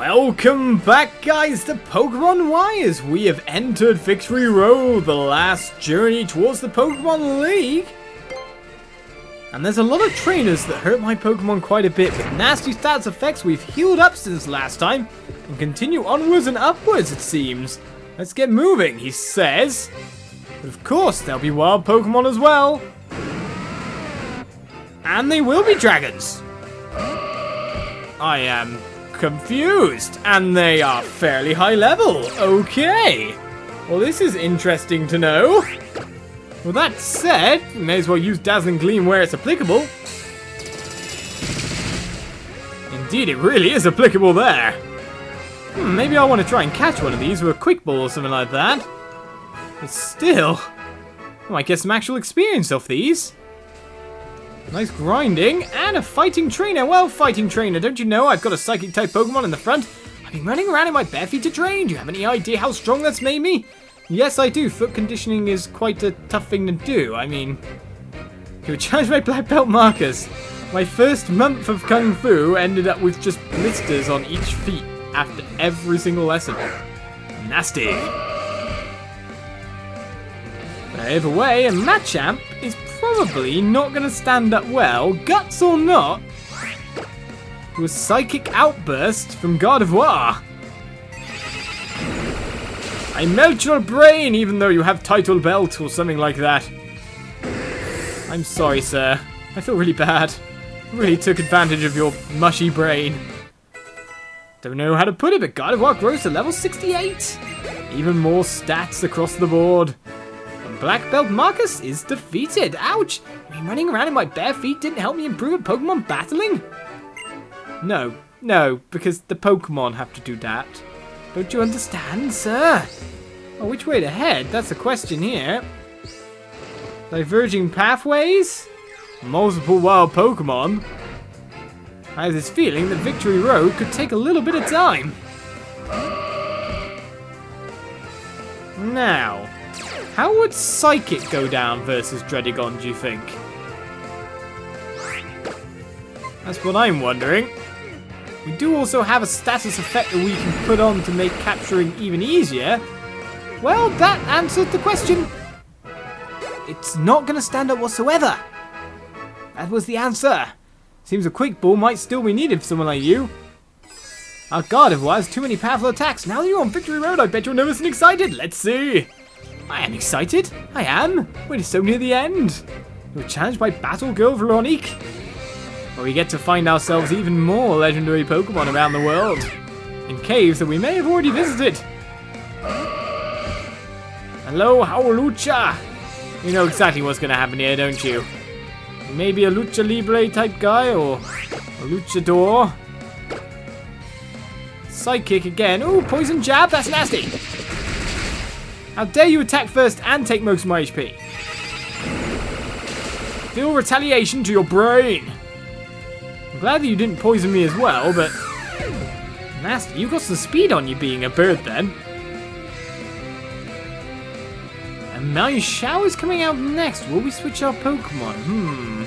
Welcome back, guys, to Pokemon Y as we have entered Victory Road, the last journey towards the Pokemon League. And there's a lot of trainers that hurt my Pokemon quite a bit. With nasty stats effects, we've healed up since last time and continue onwards and upwards, it seems. Let's get moving, he says. But of course, there'll be wild Pokemon as well. And they will be dragons. I am confused, and they are fairly high level. Okay, well, this is interesting to know. Well, that said, we may as well use Dazzling Gleam where it's applicable. Indeed, it really is applicable there. Maybe I want to try and catch one of these with a quick ball or something like that. But still, I might get some actual experience off these. Nice grinding, and a fighting trainer. Well, fighting trainer, don't you know I've got a psychic type Pokemon in the front? I've been running around in my bare feet to train. Do you have any idea how strong that's made me? Yes, I do. Foot conditioning is quite a tough thing to do. I mean, you challenge my black belt markers. My first month of Kung Fu ended up with just blisters on each feet after every single lesson. Nasty. Either way, a Machamp is probably not going to stand up well, guts or not, to a psychic outburst from Gardevoir. I melt your brain even though you have title belt or something like that. I'm sorry, sir. I feel really bad. I really took advantage of your mushy brain. Don't know how to put it, but Gardevoir grows to level 68. Even more stats across the board. Black Belt Marcus is defeated. Ouch! I mean, running around in my bare feet didn't help me improve at Pokemon battling? No, because the Pokemon have to do that. Don't you understand, sir? Oh, which way to head? That's the question here. Diverging pathways? Multiple wild Pokemon? I have this feeling that Victory Road could take a little bit of time. Now, how would Psychic go down versus Dredigon, do you think? That's what I'm wondering. We do also have a status effect that we can put on to make capturing even easier. Well, that answered the question. It's not going to stand up whatsoever. That was the answer. Seems a quick ball might still be needed for someone like you. Our Gardevoir has too many powerful attacks. Now that you're on Victory Road, I bet you're nervous and excited. Let's see. I am excited. I am. We're so near the end. We're challenged by Battle Girl Veronique. Where we get to find ourselves even more legendary Pokemon around the world. In caves that we may have already visited. Hello, Howlucha. You know exactly what's going to happen here, don't you? Maybe a Lucha Libre type guy or a Luchador. Psychic again. Ooh, poison jab. That's nasty. How dare you attack first and take most of my HP? Feel retaliation to your brain. I'm glad that you didn't poison me as well, but nasty. You got some speed on you being a bird then. And my shower's coming out next. Will we switch our Pokemon?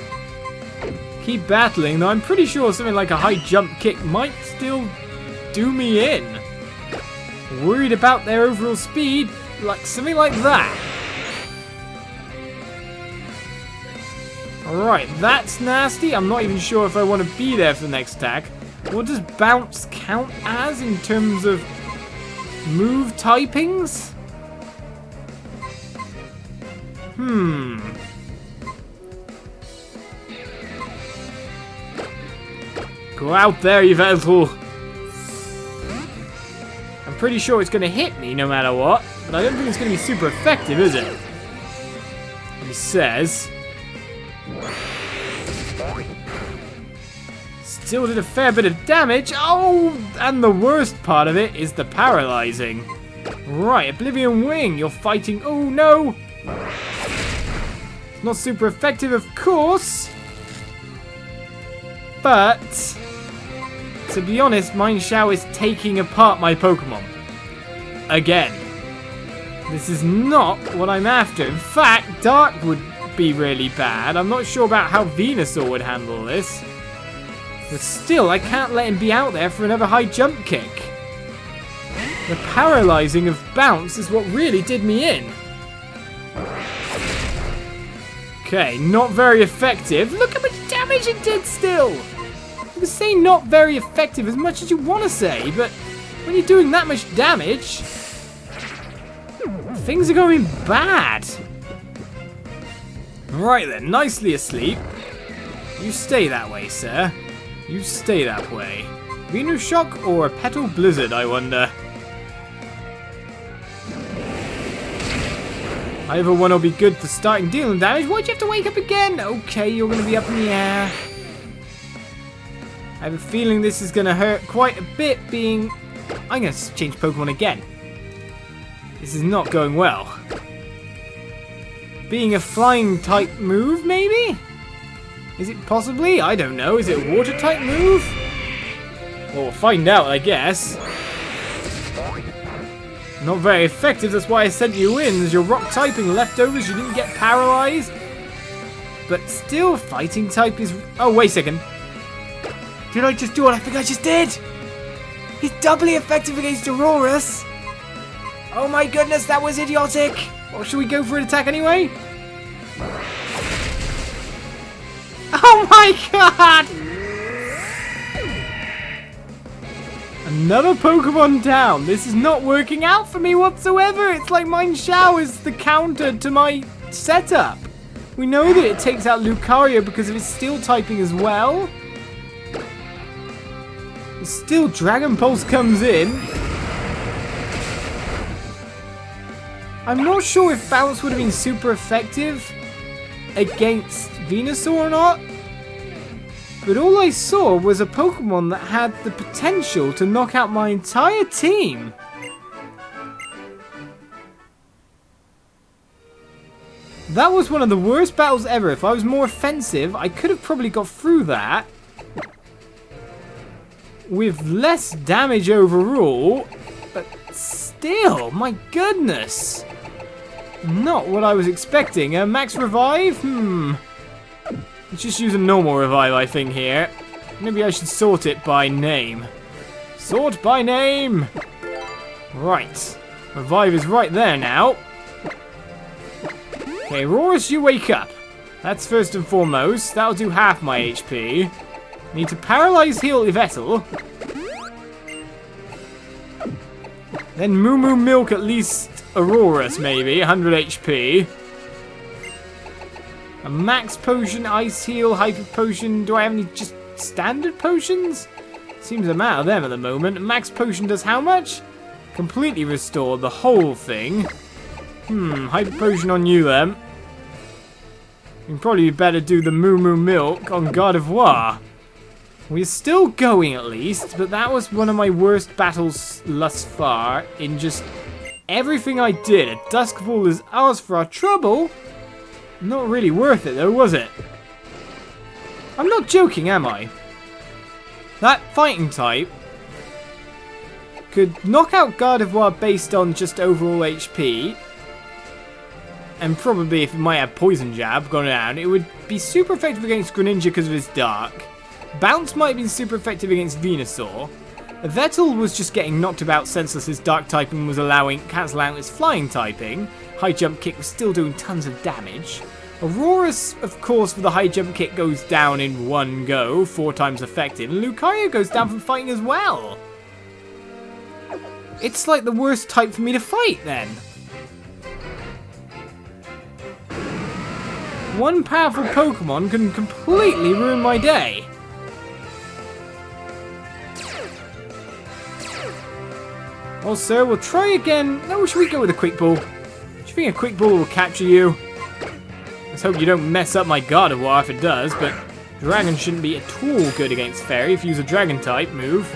Keep battling, though I'm pretty sure something like a high jump kick might still do me in. Worried about their overall speed. Like something like that. Alright, that's nasty. I'm not even sure if I want to be there for the next attack. What does bounce count as in terms of move typings? Go out there, Yveltal. I'm pretty sure it's going to hit me no matter what. But I don't think it's going to be super effective, is it? He says. Still did a fair bit of damage. Oh, and the worst part of it is the paralyzing. Right, Oblivion Wing, you're fighting. Oh, no. It's not super effective, of course. But, to be honest, Mind Shower is taking apart my Pokemon. Again. This is not what I'm after. In fact, Dark would be really bad. I'm not sure about how Venusaur would handle this. But still, I can't let him be out there for another high jump kick. The paralyzing of bounce is what really did me in. Okay, not very effective. Look how much damage it did still. You can say not very effective as much as you want to say, but when you're doing that much damage, things are going bad. Right then, nicely asleep. You stay that way, sir. You stay that way. Venus Shock or a Petal Blizzard, I wonder. Either one will be good for starting dealing damage. Why'd you have to wake up again? Okay, you're going to be up in the air. I have a feeling this is going to hurt quite a bit being... I'm going to change Pokemon again. This is not going well. Being a flying type move, maybe? Is it possibly? I don't know. Is it a water type move? Well, we'll find out, I guess. Not very effective, that's why I sent you in. As your rock typing leftovers, you didn't get paralyzed. But still, fighting type is... Oh, wait a second. Did I just do what I think I just did? He's doubly effective against Aurorus. Oh my goodness, that was idiotic. Well, should we go for an attack anyway? Oh my god! Another Pokemon down. This is not working out for me whatsoever. It's like Mine Shower is the counter to my setup. We know that it takes out Lucario because of its steel typing as well. Still, Dragon Pulse comes in. I'm not sure if Bounce would have been super effective against Venusaur or not. But all I saw was a Pokemon that had the potential to knock out my entire team. That was one of the worst battles ever. If I was more offensive, I could have probably got through that with less damage overall. But still, my goodness. Not what I was expecting. Max Revive? Let's just use a normal revive, I think, here. Maybe I should sort it by name. Sort by name! Right. Revive is right there now. Okay, Aurorus, you wake up. That's first and foremost. That'll do half my HP. Need to paralyze heal Yveltal. Then Moo Moo Milk at least Aurorus, maybe. 100 HP. A max potion, ice heal, hyper potion. Do I have any just standard potions? Seems I'm out of them at the moment. Max potion does how much? Completely restore the whole thing. Hyper potion on you then. You'd probably better do the Moo Moo Milk on Gardevoir. We're still going at least, but that was one of my worst battles thus far in just everything I did. A Duskfall is ours for our trouble. Not really worth it though, was it? I'm not joking, am I? That fighting type could knock out Gardevoir based on just overall HP. And probably if it might have Poison Jab gone down, it would be super effective against Greninja because of his Dark. Bounce might have been super effective against Venusaur. Yveltal was just getting knocked about senseless. His Dark typing was cancel out his Flying typing. High Jump Kick was still doing tons of damage. Aurorus, of course, with the High Jump Kick goes down in one go, 4 times effective. And Lucario goes down from fighting as well. It's like the worst type for me to fight then. One powerful Pokemon can completely ruin my day. Well, sir, we'll try again. No, should we go with a Quick Ball? Do you think a Quick Ball will capture you? Let's hope you don't mess up my Gardevoir if it does, but Dragon shouldn't be at all good against Fairy if you use a Dragon type move.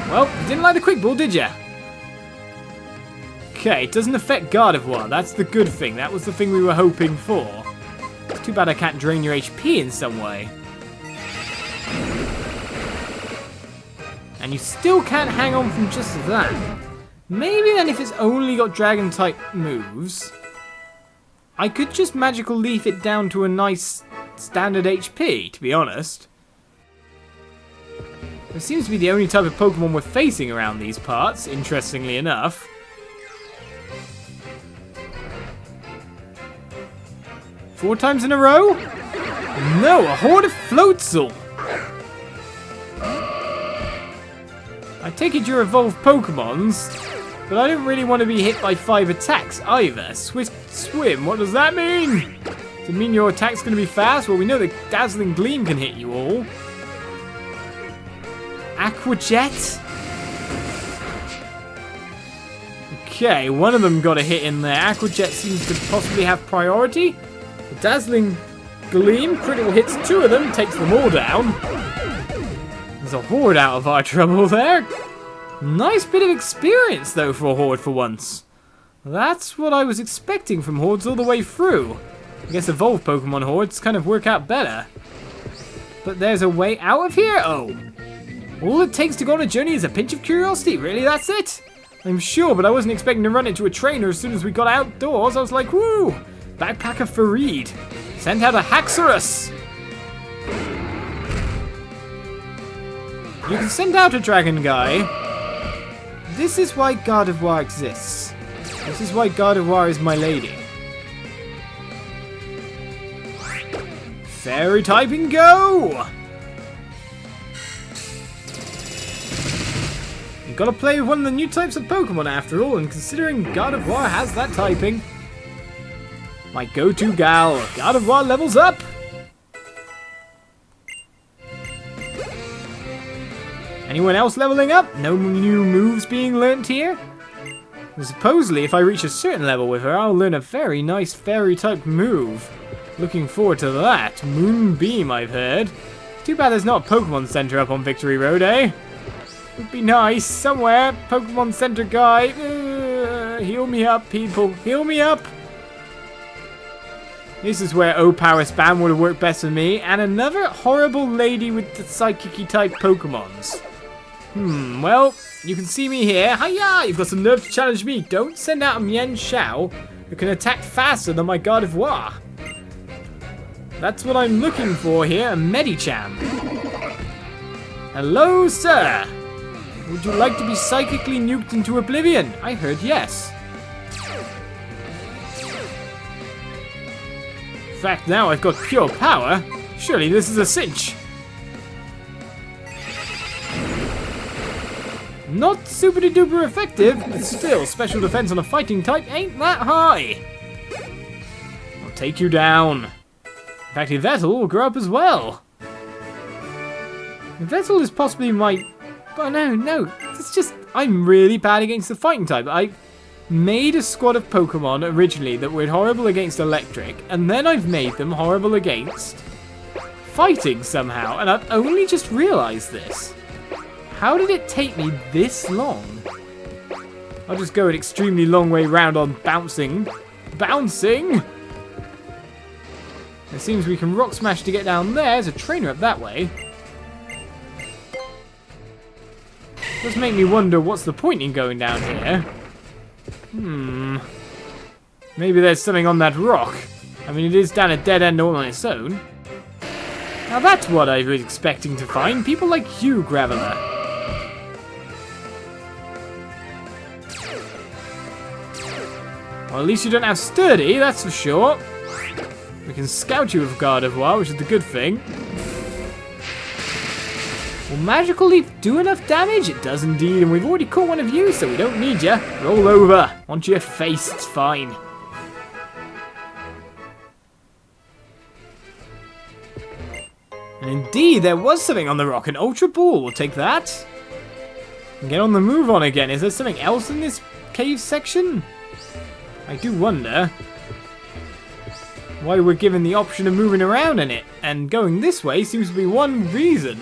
Well, you didn't like the Quick Ball, did ya? Okay, it doesn't affect Gardevoir. That's the good thing. That was the thing we were hoping for. It's too bad I can't drain your HP in some way. And you still can't hang on from just that. Maybe then if it's only got Dragon type moves, I could just Magical Leaf it down to a nice standard HP, to be honest. It seems to be the only type of Pokemon we're facing around these parts, interestingly enough. Four times in a row? No, a horde of Floatzel! I take it you're evolved Pokemons, but I don't really want to be hit by 5 attacks either. Swift Swim, what does that mean? Does it mean your attack's going to be fast? Well, we know that Dazzling Gleam can hit you all. Aqua Jet? Okay, one of them got a hit in there. Aqua Jet seems to possibly have priority. The Dazzling Gleam, critical hits 2 of them, takes them all down. There's a horde out of our trouble there. Nice bit of experience, though, for a horde for once. That's what I was expecting from hordes all the way through. I guess evolved Pokemon hordes kind of work out better. But there's a way out of here? Oh. All it takes to go on a journey is a pinch of curiosity. Really, that's it? I'm sure, but I wasn't expecting to run into a trainer as soon as we got outdoors. I was like, woo! Backpacker Fareed. Sent out a Haxorus. You can send out a dragon guy. This is why Gardevoir exists. This is why Gardevoir is my lady. Fairy typing go! You've got to play with one of the new types of Pokemon after all, and considering Gardevoir has that typing, my go-to gal, Gardevoir levels up! Anyone else leveling up? No new moves being learnt here? And supposedly, if I reach a certain level with her, I'll learn a very nice fairy-type move. Looking forward to that. Moonbeam, I've heard. Too bad there's not a Pokemon Center up on Victory Road, eh? Would be nice. Somewhere. Pokemon Center guy. Heal me up, people. Heal me up. This is where O-Power Spam would have worked best for me. And another horrible lady with the Psychic-y type Pokemons. Well, you can see me here. Hiya! You've got some nerve to challenge me. Don't send out a Mian Xiao who can attack faster than my Gardevoir. That's what I'm looking for here, a Medicham. Hello, sir. Would you like to be psychically nuked into oblivion? I heard yes. In fact, now I've got pure power. Surely this is a cinch. Not super duper effective, but still, special defense on a fighting type ain't that high. I'll take you down. In fact, Yveltal will grow up as well. Yveltal is possibly my... Oh, no. It's just... I'm really bad against the fighting type. I made a squad of Pokemon originally that were horrible against electric, and then I've made them horrible against fighting somehow, and I've only just realized this. How did it take me this long? I'll just go an extremely long way round on bouncing. Bouncing! It seems we can rock smash to get down there. There's a trainer up that way. Does make me wonder what's the point in going down here. Maybe there's something on that rock. I mean, it is down a dead end all on its own. Now that's what I was expecting to find. People like you, Graveler. Well, at least you don't have Sturdy, that's for sure. We can scout you with Gardevoir, which is the good thing. Will Magical Leaf do enough damage? It does indeed, and we've already caught one of you, so we don't need you. Roll over. Onto your face, it's fine. And indeed, there was something on the rock. An Ultra Ball, we'll take that. And get on the move on again. Is there something else in this cave section? I do wonder why we're given the option of moving around in it, and going this way seems to be one reason.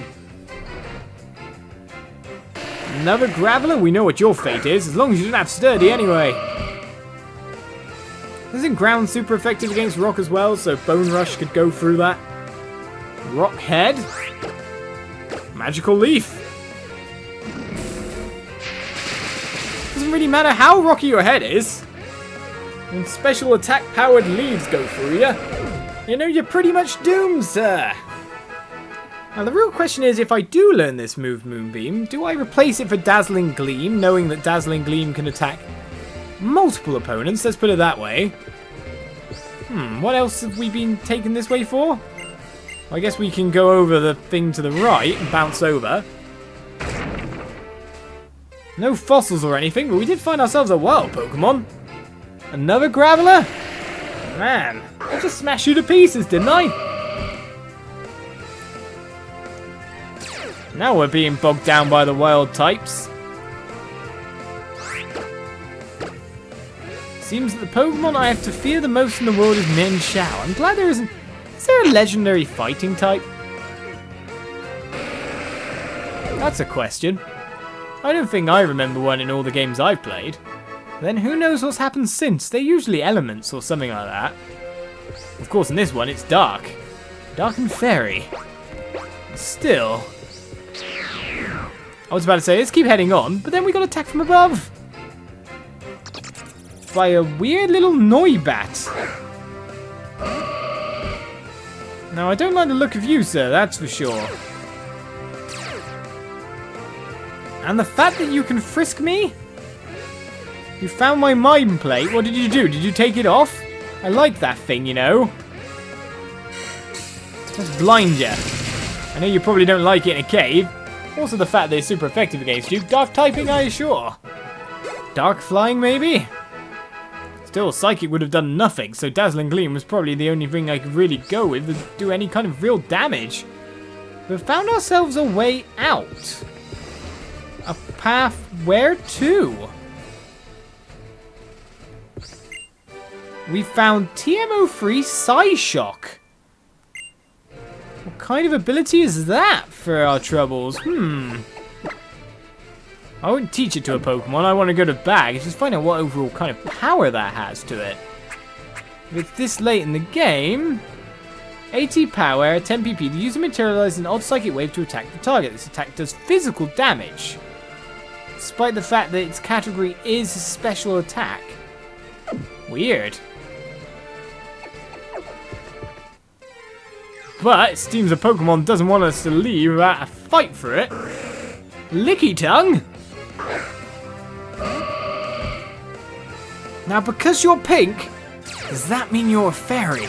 Another Graveler? We know what your fate is, as long as you don't have Sturdy anyway. Isn't Ground super effective against Rock as well, so Bone Rush could go through that? Rock Head? Magical Leaf? Doesn't really matter how rocky your head is. When special attack powered leaves go through you, you know you're pretty much doomed, sir. Now the real question is, if I do learn this move, Moonbeam, do I replace it for Dazzling Gleam, knowing that Dazzling Gleam can attack multiple opponents? Let's put it that way. What else have we been taking this way for? Well, I guess we can go over the thing to the right and bounce over. No fossils or anything, but we did find ourselves a wild Pokemon. Another Graveler? Man, I just smashed you to pieces, didn't I? Now we're being bogged down by the wild types. Seems that the Pokemon I have to fear the most in the world is Ninshao. I'm glad there isn't... Is there a legendary fighting type? That's a question. I don't think I remember one in all the games I've played. Then who knows what's happened since? They're usually elements or something like that. Of course, in this one, it's dark. Dark and fairy. Still... I was about to say, let's keep heading on, but then we got attacked from above. By a weird little Noibat. Now, I don't like the look of you, sir, that's for sure. And the fact that you can frisk me? You found my mind plate. What did you do? Did you take it off? I like that thing, you know. Let's blind you. I know you probably don't like it in a cave. Also the fact that it's super effective against you. Dark typing, are you sure? Dark flying, maybe? Still, Psychic would have done nothing, so Dazzling Gleam was probably the only thing I could really go with to do any kind of real damage. We've found ourselves a way out. A path where to? We found TMO3 Psyshock. What kind of ability is that for our troubles? I won't teach it to a Pokemon. I want to go to Bag and just find out what overall kind of power that has to it. If it's this late in the game... 80 power, 10 PP. The user materializes an odd psychic wave to attack the target. This attack does physical damage, despite the fact that its category is a special attack. Weird. But it seems the Pokemon doesn't want us to leave without a fight for it. Licky Tongue? Now, because you're pink, does that mean you're a fairy?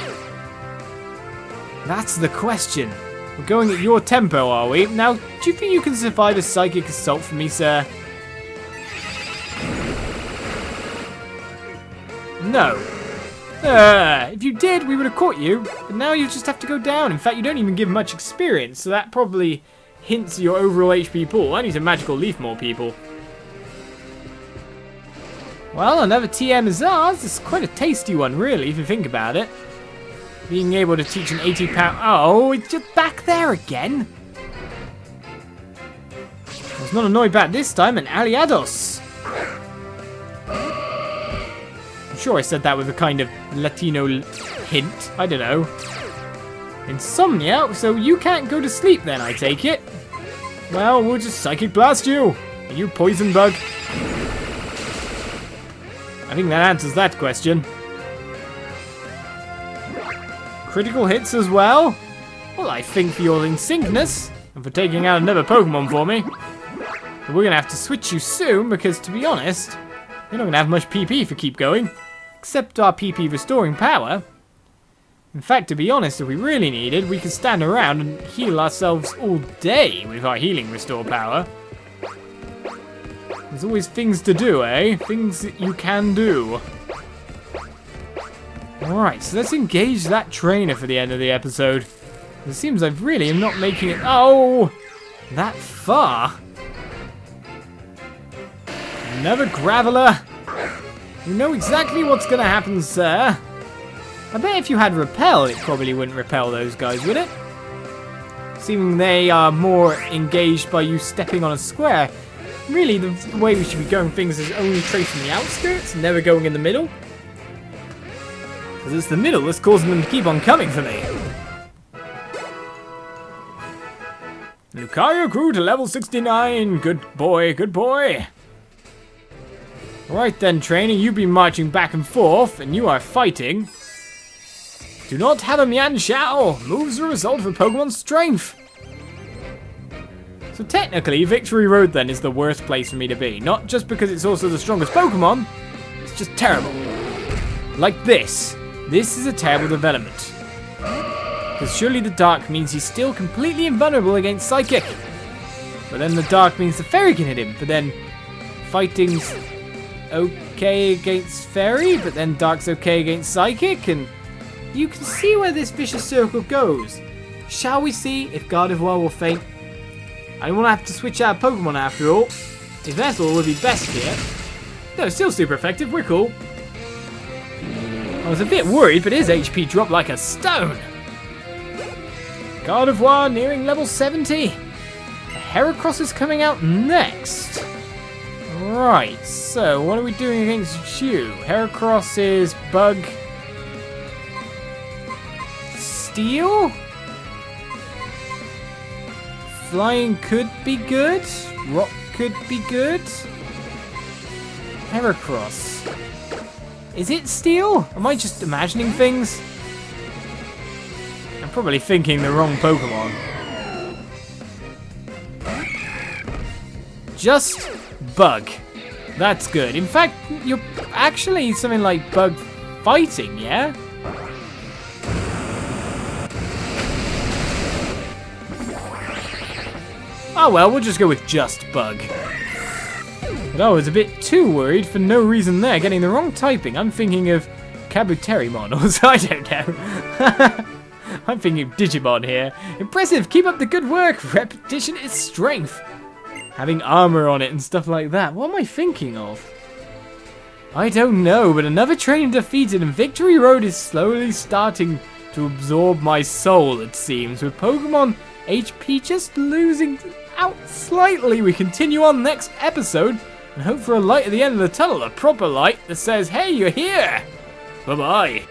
That's the question. We're going at your tempo, are we? Now, do you think you can survive a psychic assault from me, sir? No. If you did, we would have caught you, but now you just have to go down. In fact, you don't even give much experience, so that probably hints at your overall HP pool. I need to magical leaf more people. Well, another TM is ours. It's quite a tasty one, really, if you think about it. Being able to teach an 80 pound... Oh, it's just back there again. It's not a Noibat this time, an Aliados. I'm sure I said that with a kind of Latino hint. I don't know. Insomnia? So you can't go to sleep then, I take it? Well, we'll just Psychic Blast you. Are you Poison Bug? I think that answers that question. Critical hits as well? Well, I think for your insyncness, and for taking out another Pokemon for me. But we're going to have to switch you soon, because to be honest, you're not going to have much PP for keep going. Except our PP restoring power. In fact, to be honest, if we really needed, we could stand around and heal ourselves all day with our healing restore power. There's always things to do, eh? Things that you can do. Alright, so let's engage that trainer for the end of the episode. It seems I really am not making it... Oh! That far? Another Graveler? You know exactly what's going to happen, sir. I bet if you had Repel, it probably wouldn't repel those guys, would it? Seeming they are more engaged by you stepping on a square. Really, the way we should be going things is only tracing the outskirts, never going in the middle. Because it's the middle that's causing them to keep on coming for me. Lucario grew to level 69. Good boy, good boy. Right then, trainer, you've been marching back and forth, and you are fighting. Do not have a Mianshao. Moves are a result of a Pokemon's strength. So technically, Victory Road then is the worst place for me to be. Not just because it's also the strongest Pokemon, it's just terrible. Like this. This is a terrible development. Because surely the Dark means he's still completely invulnerable against Psychic. But then the Dark means the Fairy can hit him. But then fighting's okay against Fairy, but then Dark's okay against Psychic, and you can see where this vicious circle goes. Shall we see if Gardevoir will faint? I don't want to have to switch out Pokemon after all. Yveltal would be best here. No, still super effective, we're cool. I was a bit worried, but his HP dropped like a stone. Gardevoir nearing level 70. Heracross is coming out next. Right, so what are we doing against you? Heracross is Bug... Steel? Flying could be good. Rock could be good. Heracross. Is it Steel? Am I just imagining things? I'm probably thinking the wrong Pokemon. Just Bug. That's good. In fact, you're actually something like Bug Fighting, yeah? Oh well, we'll just go with just Bug. But I was a bit too worried for no reason there, getting the wrong typing. I'm thinking of Kabuterimon, or I don't know. I'm thinking of Digimon here. Impressive, keep up the good work. Repetition is strength. Having armor on it and stuff like that. What am I thinking of? I don't know, but another trainer defeated and Victory Road is slowly starting to absorb my soul, it seems. With Pokemon HP just losing out slightly, we continue on next episode and hope for a light at the end of the tunnel, a proper light that says, hey, you're here. Bye-bye.